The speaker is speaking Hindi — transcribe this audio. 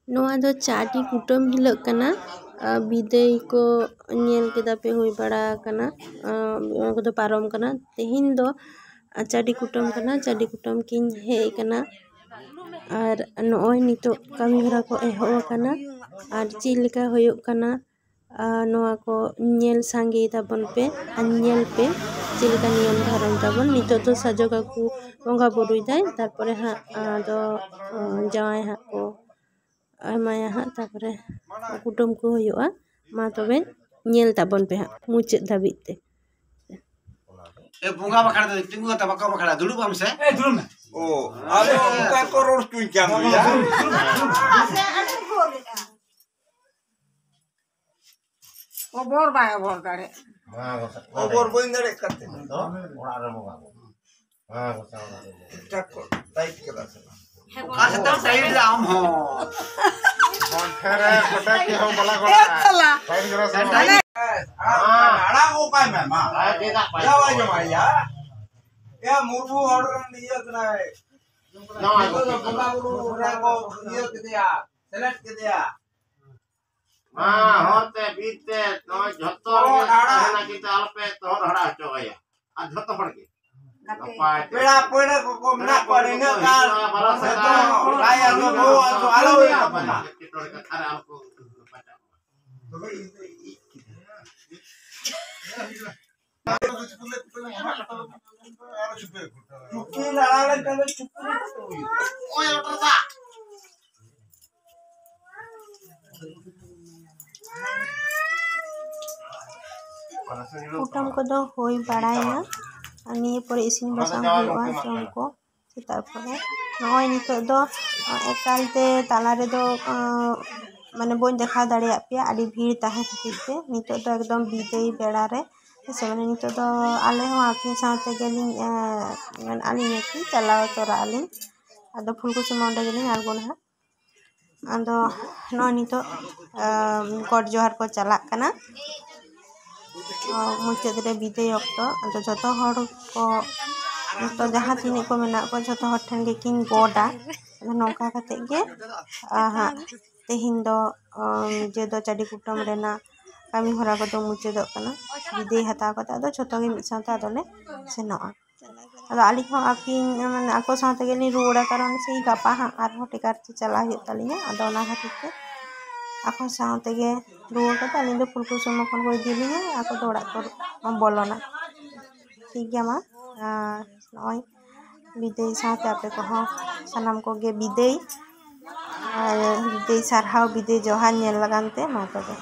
नोआ दो चाटी कुटुम हिलोग कना बिदाई को नेल केदा पे हुई बड़ा कना को दो पारम कना तेहिन दो चाटी कुटुम किन हे कना और नोय नितो कमी हरा को एहो कना और चिलिका होयो कना नोआ को नेल सांगे ताबन पे नेल पे चिलिका नियम धरम ताबन नितो तो सजो काकू बंगा बुरुई दाय तारपरे हा दो जावाय हा को माया हा तारपरे कुटुम को होयोआ मा तबे नेल ताबन पे हा मुचे धाबित ते ए बुंगा बखड़ा दे तिंगु ता बका बखड़ा दुडु बम से ए दुडु में ओ आले बुका को रोड टू क्या या ओ बोर बाय बोर करे ओ बोर बोइन दरे करते तो ओड़ा रे बुगा हां गोसा टक टाइट करा से कासे तब साइड आम हो खरे कोटा के हम बला गोला टाइट करा से आड़ा को काय में मा या वाई जमाया या मुरबू ऑर्डर दिया कनाय ना बुका बुरु रे को दिया के दिया सेलेक्ट के दिया होते बीते तो झत्तो ना किता अल्पे तोर हड़ा चोया आ झत्तो पड़ के पेड़ा पेड़ा को ना पड़े ना का तो लाया तो वो आलो अपना किटोर का खरा आपको पता तो भाई चुप्पी लड़ा कर चुप्पी ओए लटरदा कुटुम को दो होई बड़ायना निये पर इसिन बसांग हुआ जम को तारपरे नय नितो दो एकालते ताला रे दो माने बोन देखा दाड़िया पे आडी भीड़ ताहे खातिर ते नितो दो एकदम बिदाई बेड़ा रे से माने नितो दो आले हो आकिन साथे गेलिन आली नेकी चलाव तोरा आली आदो फुलकुसुम मंडे गेलिन आलगोन हा आदो नय नितो गॉड जोहार को चला कना मुचाद रे बिदाई अक्तो आदो जतो हर को तो जहाँ तीन को मेना को जतो हर ठन गे किन गोडा नौका कते गे हा तेहिन दो जे दो चाडी कुटुम रेना कमी हरा को दो मुचाद कना बिदाई हता को आदो जतो गे मिद साथे आदोले सेनोआ आदो आली को आकिन माने आको साथे गेली रुड़ा कारण से गापा हा आर हो टेकार चला हुई तालिया आदो ना खातिर ते आको साथे गे रुड़ा कते आली दो फुलकुसुम मखन को दिली है आको दौड़ा कर बोलना ठीक गया मा नय बिदाई साथे आपे को सनाम को गे बिदाई सारहाव बिदाई जोहार नेल लगानते मा तबे।